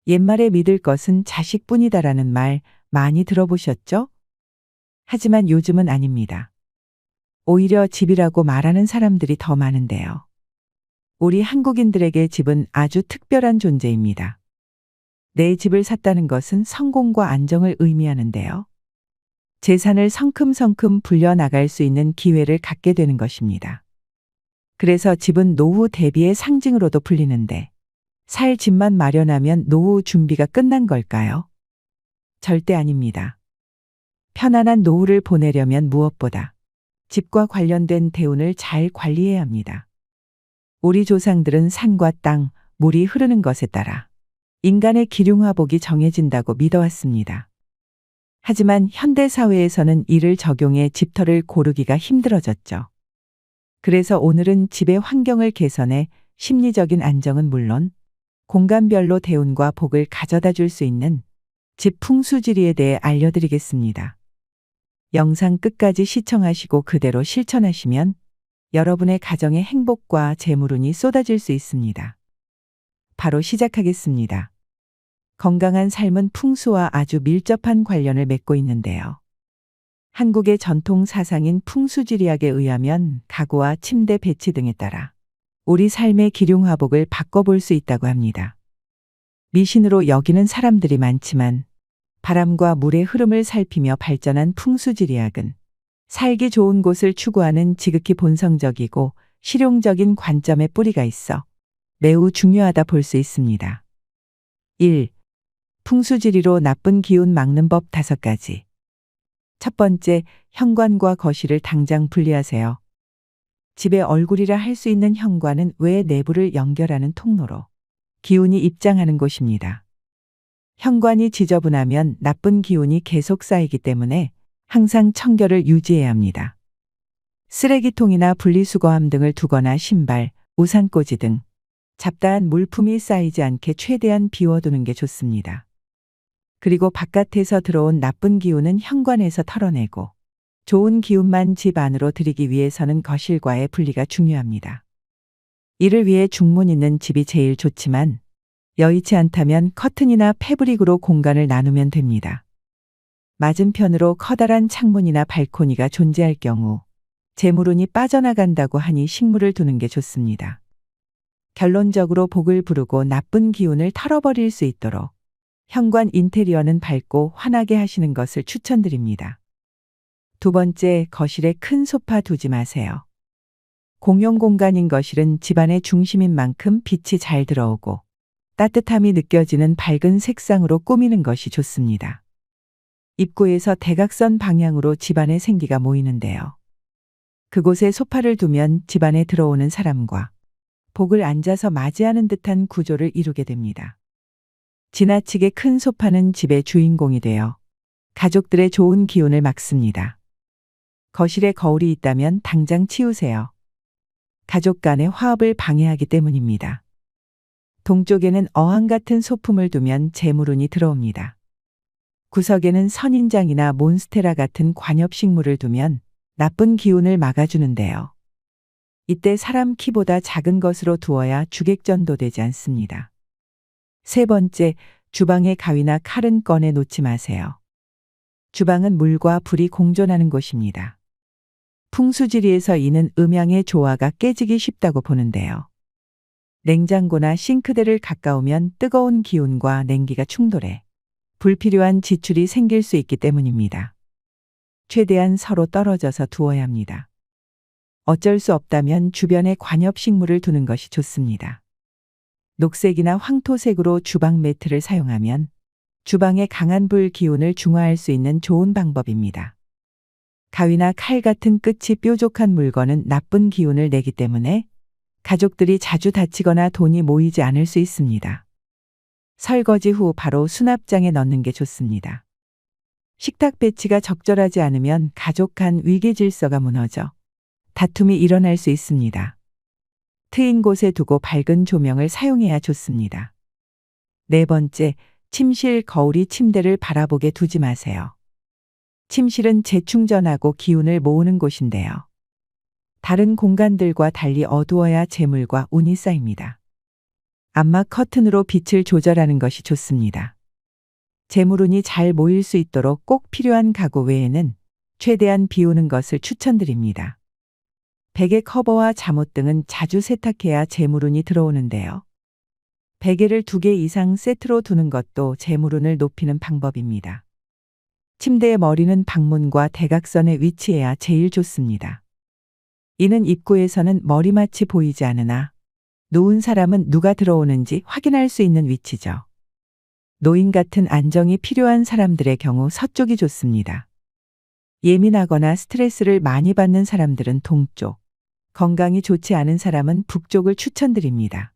옛말에 믿을 것은 자식뿐이다라는 말 많이 들어보셨죠? 하지만 요즘은 아닙니다. 오히려 집이라고 말하는 사람들이 더 많은데요. 우리 한국인들에게 집은 아주 특별한 존재입니다. 내 집을 샀다는 것은 성공과 안정을 의미하는데요. 재산을 성큼성큼 불려나갈 수 있는 기회를 갖게 되는 것입니다. 그래서 집은 노후 대비의 상징으로도 불리는데, 살 집만 마련하면 노후 준비가 끝난 걸까요? 절대 아닙니다. 편안한 노후를 보내려면 무엇보다 집과 관련된 대운을 잘 관리해야 합니다. 우리 조상들은 산과 땅, 물이 흐르는 것에 따라 인간의 기륭화복이 정해진다고 믿어왔습니다. 하지만 현대 사회에서는 이를 적용해 집터를 고르기가 힘들어졌죠. 그래서 오늘은 집의 환경을 개선해 심리적인 안정은 물론 공간별로 대운과 복을 가져다 줄 수 있는 집 풍수지리에 대해 알려드리겠습니다. 영상 끝까지 시청하시고 그대로 실천하시면 여러분의 가정에 행복과 재물운이 쏟아질 수 있습니다. 바로 시작하겠습니다. 건강한 삶은 풍수와 아주 밀접한 관련을 맺고 있는데요. 한국의 전통 사상인 풍수지리학에 의하면 가구와 침대 배치 등에 따라 우리 삶의 기륭화복을 바꿔볼 수 있다고 합니다. 미신으로 여기는 사람들이 많지만 바람과 물의 흐름을 살피며 발전한 풍수지리학은 살기 좋은 곳을 추구하는 지극히 본성적이고 실용적인 관점의 뿌리가 있어 매우 중요하다 볼 수 있습니다. 1. 풍수지리로 나쁜 기운 막는 법 5가지. 첫 번째, 현관과 거실을 당장 분리하세요. 집의 얼굴이라 할 수 있는 현관은 외 내부를 연결하는 통로로 기운이 입장하는 곳입니다. 현관이 지저분하면 나쁜 기운이 계속 쌓이기 때문에 항상 청결을 유지해야 합니다. 쓰레기통이나 분리수거함 등을 두거나 신발, 우산꽂이 등 잡다한 물품이 쌓이지 않게 최대한 비워두는 게 좋습니다. 그리고 바깥에서 들어온 나쁜 기운은 현관에서 털어내고 좋은 기운만 집 안으로 들이기 위해서는 거실과의 분리가 중요합니다. 이를 위해 중문 있는 집이 제일 좋지만 여의치 않다면 커튼이나 패브릭으로 공간을 나누면 됩니다. 맞은편으로 커다란 창문이나 발코니가 존재할 경우 재물운이 빠져나간다고 하니 식물을 두는 게 좋습니다. 결론적으로 복을 부르고 나쁜 기운을 털어버릴 수 있도록 현관 인테리어는 밝고 환하게 하시는 것을 추천드립니다. 두 번째, 거실에 큰 소파 두지 마세요. 공용 공간인 거실은 집안의 중심인 만큼 빛이 잘 들어오고 따뜻함이 느껴지는 밝은 색상으로 꾸미는 것이 좋습니다. 입구에서 대각선 방향으로 집안의 생기가 모이는데요. 그곳에 소파를 두면 집안에 들어오는 사람과 복을 앉아서 맞이하는 듯한 구조를 이루게 됩니다. 지나치게 큰 소파는 집의 주인공이 되어 가족들의 좋은 기운을 막습니다. 거실에 거울이 있다면 당장 치우세요. 가족 간의 화합을 방해하기 때문입니다. 동쪽에는 어항 같은 소품을 두면 재물운이 들어옵니다. 구석에는 선인장이나 몬스테라 같은 관엽식물을 두면 나쁜 기운을 막아주는데요. 이때 사람 키보다 작은 것으로 두어야 주객전도되지 않습니다. 세 번째, 주방에 가위나 칼은 꺼내 놓지 마세요. 주방은 물과 불이 공존하는 곳입니다. 풍수지리에서 이는 음양의 조화가 깨지기 쉽다고 보는데요. 냉장고나 싱크대를 가까우면 뜨거운 기운과 냉기가 충돌해 불필요한 지출이 생길 수 있기 때문입니다. 최대한 서로 떨어져서 두어야 합니다. 어쩔 수 없다면 주변에 관엽식물을 두는 것이 좋습니다. 녹색이나 황토색으로 주방 매트를 사용하면 주방의 강한 불 기운을 중화할 수 있는 좋은 방법입니다. 가위나 칼 같은 끝이 뾰족한 물건은 나쁜 기운을 내기 때문에 가족들이 자주 다치거나 돈이 모이지 않을 수 있습니다. 설거지 후 바로 수납장에 넣는 게 좋습니다. 식탁 배치가 적절하지 않으면 가족 간 위계 질서가 무너져 다툼이 일어날 수 있습니다. 트인 곳에 두고 밝은 조명을 사용해야 좋습니다. 네 번째, 침실 거울이 침대를 바라보게 두지 마세요. 침실은 재충전하고 기운을 모으는 곳인데요. 다른 공간들과 달리 어두워야 재물과 운이 쌓입니다. 암막 커튼으로 빛을 조절하는 것이 좋습니다. 재물운이 잘 모일 수 있도록 꼭 필요한 가구 외에는 최대한 비우는 것을 추천드립니다. 베개 커버와 잠옷 등은 자주 세탁해야 재물운이 들어오는데요. 베개를 2개 이상 세트로 두는 것도 재물운을 높이는 방법입니다. 침대의 머리는 방문과 대각선에 위치해야 제일 좋습니다. 이는 입구에서는 머리맡이 보이지 않으나 누운 사람은 누가 들어오는지 확인할 수 있는 위치죠. 노인 같은 안정이 필요한 사람들의 경우 서쪽이 좋습니다. 예민하거나 스트레스를 많이 받는 사람들은 동쪽, 건강이 좋지 않은 사람은 북쪽을 추천드립니다.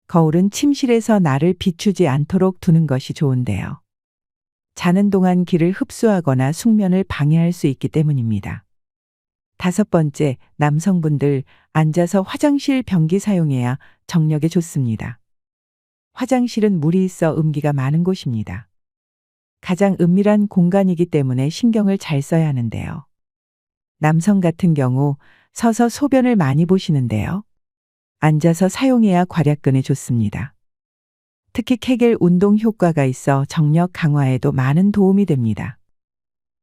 거울은 침실에서 나를 비추지 않도록 두는 것이 좋은데요. 자는 동안 기를 흡수하거나 숙면을 방해할 수 있기 때문입니다. 5번째, 남성분들 앉아서 화장실 변기 사용해야 정력에 좋습니다. 화장실은 물이 있어 음기가 많은 곳입니다. 가장 은밀한 공간이기 때문에 신경을 잘 써야 하는데요. 남성 같은 경우 서서 소변을 많이 보시는데요. 앉아서 사용해야 괄약근에 좋습니다. 특히 케겔 운동 효과가 있어 정력 강화에도 많은 도움이 됩니다.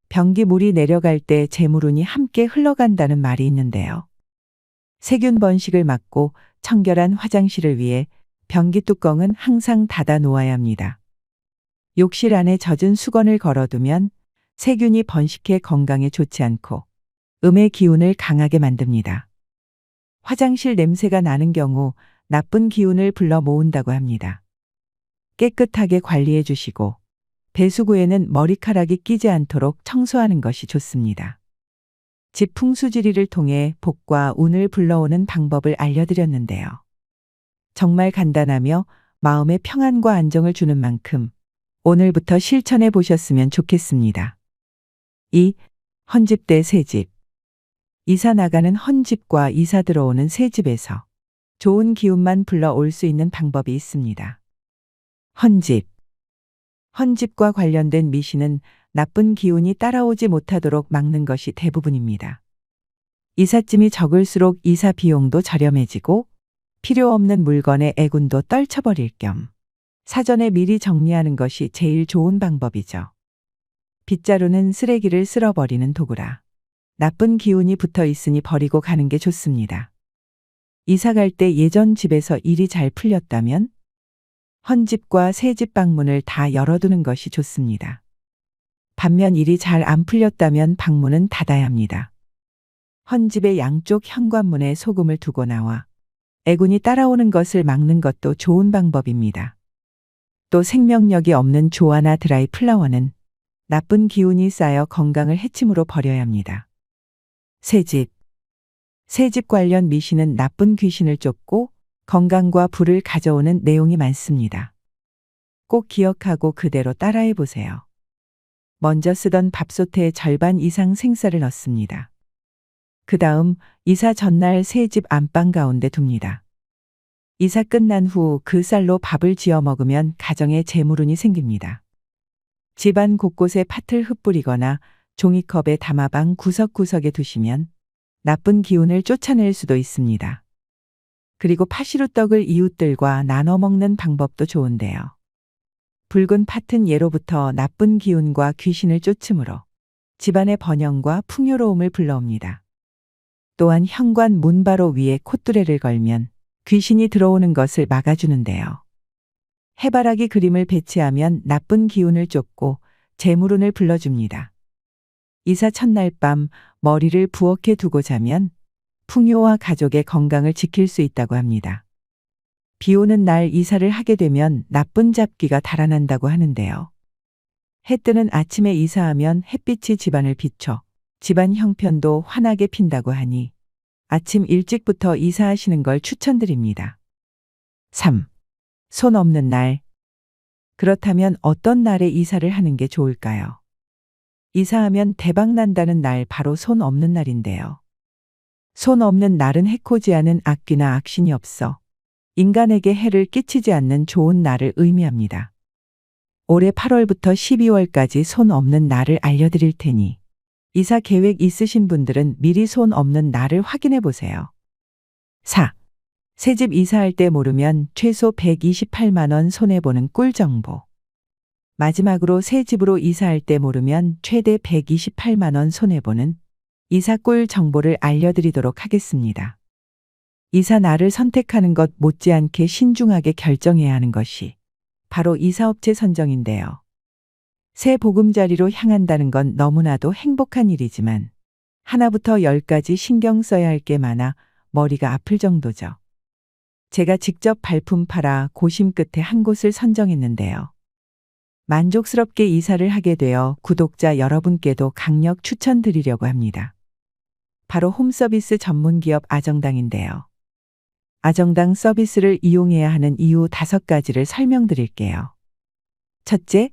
변기 물이 내려갈 때 재물운이 함께 흘러간다는 말이 있는데요. 세균 번식을 막고 청결한 화장실을 위해 변기 뚜껑은 항상 닫아 놓아야 합니다. 욕실 안에 젖은 수건을 걸어두면 세균이 번식해 건강에 좋지 않고 음의 기운을 강하게 만듭니다. 화장실 냄새가 나는 경우 나쁜 기운을 불러 모은다고 합니다. 깨끗하게 관리해 주시고 배수구에는 머리카락이 끼지 않도록 청소하는 것이 좋습니다. 집 풍수지리를 통해 복과 운을 불러오는 방법을 알려드렸는데요. 정말 간단하며 마음의 평안과 안정을 주는 만큼 오늘부터 실천해 보셨으면 좋겠습니다. 2. 헌집 대 새집. 이사 나가는 헌집과 이사 들어오는 새집에서 좋은 기운만 불러올 수 있는 방법이 있습니다. 헌집. 헌집과 관련된 미신은 나쁜 기운이 따라오지 못하도록 막는 것이 대부분입니다. 이삿짐이 적을수록 이사 비용도 저렴해지고 필요 없는 물건의 애군도 떨쳐버릴 겸 사전에 미리 정리하는 것이 제일 좋은 방법이죠. 빗자루는 쓰레기를 쓸어버리는 도구라 나쁜 기운이 붙어 있으니 버리고 가는 게 좋습니다. 이사 갈 때 예전 집에서 일이 잘 풀렸다면 헌집과 새집 방문을 다 열어두는 것이 좋습니다. 반면 일이 잘 안 풀렸다면 방문은 닫아야 합니다. 헌집의 양쪽 현관문에 소금을 두고 나와 애군이 따라오는 것을 막는 것도 좋은 방법입니다. 또 생명력이 없는 조화나 드라이 플라워는 나쁜 기운이 쌓여 건강을 해침으로 버려야 합니다. 새집. 새집 관련 미신은 나쁜 귀신을 쫓고 건강과 부를 가져오는 내용이 많습니다. 꼭 기억하고 그대로 따라해 보세요. 먼저 쓰던 밥솥에 절반 이상 생쌀을 넣습니다. 그 다음 이사 전날 새집 안방 가운데 둡니다. 이사 끝난 후 그 쌀로 밥을 지어 먹으면 가정에 재물운이 생깁니다. 집안 곳곳에 팥을 흩뿌리거나 종이컵에 담아 방 구석구석에 두시면 나쁜 기운을 쫓아낼 수도 있습니다. 그리고 파시루떡을 이웃들과 나눠 먹는 방법도 좋은데요. 붉은 팥은 예로부터 나쁜 기운과 귀신을 쫓으므로 집안의 번영과 풍요로움을 불러옵니다. 또한 현관 문 바로 위에 콧뚜레를 걸면 귀신이 들어오는 것을 막아주는데요. 해바라기 그림을 배치하면 나쁜 기운을 쫓고 재물운을 불러줍니다. 이사 첫날 밤 머리를 부엌에 두고 자면 풍요와 가족의 건강을 지킬 수 있다고 합니다. 비 오는 날 이사를 하게 되면 나쁜 잡기가 달아난다고 하는데요. 해 뜨는 아침에 이사하면 햇빛이 집안을 비춰 집안 형편도 환하게 핀다고 하니 아침 일찍부터 이사하시는 걸 추천드립니다. 3. 손 없는 날. 그렇다면 어떤 날에 이사를 하는 게 좋을까요? 이사하면 대박 난다는 날 바로 손 없는 날인데요. 손 없는 날은 해코지 않은 악귀나 악신이 없어 인간에게 해를 끼치지 않는 좋은 날을 의미합니다. 올해 8월부터 12월까지 손 없는 날을 알려드릴 테니 이사 계획 있으신 분들은 미리 손 없는 날을 확인해 보세요. 4. 새집 이사할 때 모르면 최소 128만 원 손해보는 꿀 정보. 마지막으로 새 집으로 이사할 때 모르면 최대 128만 원 손해보는 이사 꿀 정보를 알려드리도록 하겠습니다. 이사 날을 선택하는 것 못지않게 신중하게 결정해야 하는 것이 바로 이사업체 선정인데요. 새 보금자리로 향한다는 건 너무나도 행복한 일이지만 하나부터 열까지 신경 써야 할 게 많아 머리가 아플 정도죠. 제가 직접 발품 팔아 고심 끝에 한 곳을 선정했는데요. 만족스럽게 이사를 하게 되어 구독자 여러분께도 강력 추천드리려고 합니다. 바로 홈서비스 전문기업 아정당인데요. 아정당 서비스를 이용해야 하는 이유 5가지를 설명드릴게요. 첫째,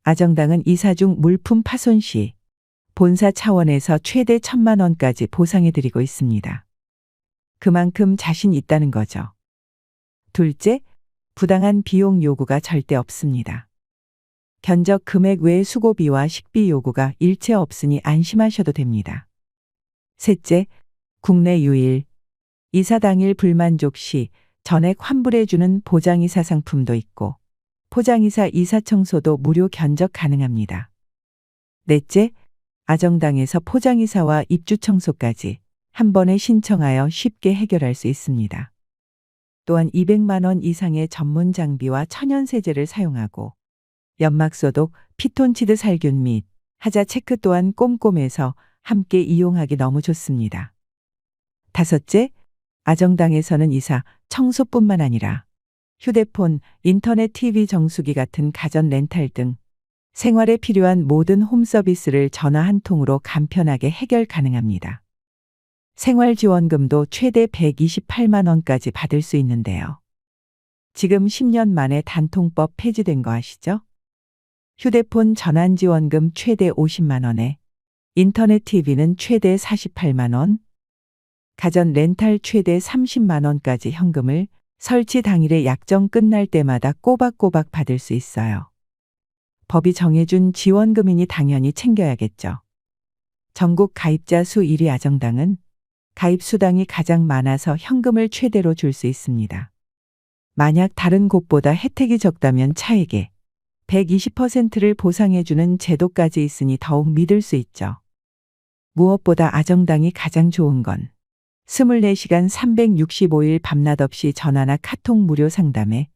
아정당은 이사 중 물품 파손 시 본사 차원에서 최대 1,000만 원까지 보상해드리고 있습니다. 그만큼 자신 있다는 거죠. 둘째, 부당한 비용 요구가 절대 없습니다. 견적 금액 외 수고비와 식비 요구가 일체 없으니 안심하셔도 됩니다. 셋째, 국내 유일. 이사 당일 불만족 시 전액 환불해주는 보장이사 상품도 있고 포장이사 이사 청소도 무료 견적 가능합니다. 넷째, 아정당에서 포장이사와 입주 청소까지 한 번에 신청하여 쉽게 해결할 수 있습니다. 또한 200만 원 이상의 전문 장비와 천연 세제를 사용하고 연막소독, 피톤치드 살균 및 하자 체크 또한 꼼꼼해서 함께 이용하기 너무 좋습니다. 다섯째, 아정당에서는 이사, 청소뿐만 아니라 휴대폰, 인터넷 TV 정수기 같은 가전 렌탈 등 생활에 필요한 모든 홈 서비스를 전화 한 통으로 간편하게 해결 가능합니다. 생활지원금도 최대 128만 원까지 받을 수 있는데요. 지금 10년 만에 단통법 폐지된 거 아시죠? 휴대폰 전환지원금 최대 50만 원에 인터넷 TV는 최대 48만 원, 가전 렌탈 최대 30만 원까지 현금을 설치 당일에 약정 끝날 때마다 꼬박꼬박 받을 수 있어요. 법이 정해준 지원금이니 당연히 챙겨야겠죠. 전국 가입자 수 1위 아정당은 가입 수당이 가장 많아서 현금을 최대로 줄 수 있습니다. 만약 다른 곳보다 혜택이 적다면 차액의 120%를 보상해주는 제도까지 있으니 더욱 믿을 수 있죠. 무엇보다 아정당이 가장 좋은 건 24시간 365일 밤낮 없이 전화나 카톡 무료 상담에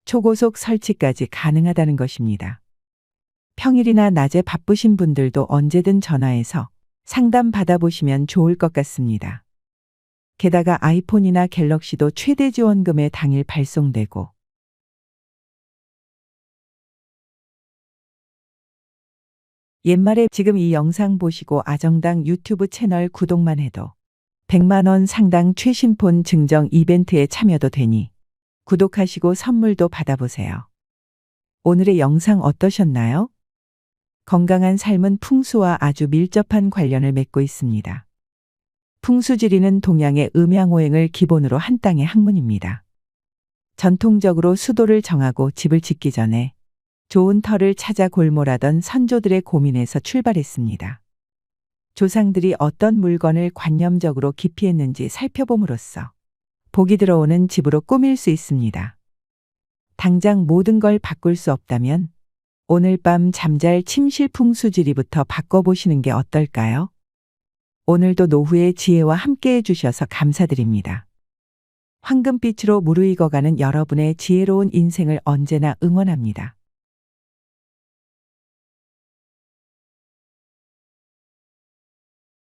초고속 설치까지 가능하다는 것입니다. 평일이나 낮에 바쁘신 분들도 언제든 전화해서 상담 받아보시면 좋을 것 같습니다. 게다가 아이폰이나 갤럭시도 최대 지원금에 당일 발송되고 옛말에 지금 이 영상 보시고 아정당 유튜브 채널 구독만 해도 100만 원 상당 최신폰 증정 이벤트에 참여도 되니 구독하시고 선물도 받아보세요. 오늘의 영상 어떠셨나요? 건강한 삶은 풍수와 아주 밀접한 관련을 맺고 있습니다. 풍수지리는 동양의 음양오행을 기본으로 한 땅의 학문입니다. 전통적으로 수도를 정하고 집을 짓기 전에 좋은 터를 찾아 골몰하던 선조들의 고민에서 출발했습니다. 조상들이 어떤 물건을 관념적으로 기피했는지 살펴봄으로써 복이 들어오는 집으로 꾸밀 수 있습니다. 당장 모든 걸 바꿀 수 없다면 오늘 밤 잠잘 침실 풍수지리부터 바꿔보시는 게 어떨까요? 오늘도 노후의 지혜와 함께해 주셔서 감사드립니다. 황금빛으로 무르익어가는 여러분의 지혜로운 인생을 언제나 응원합니다.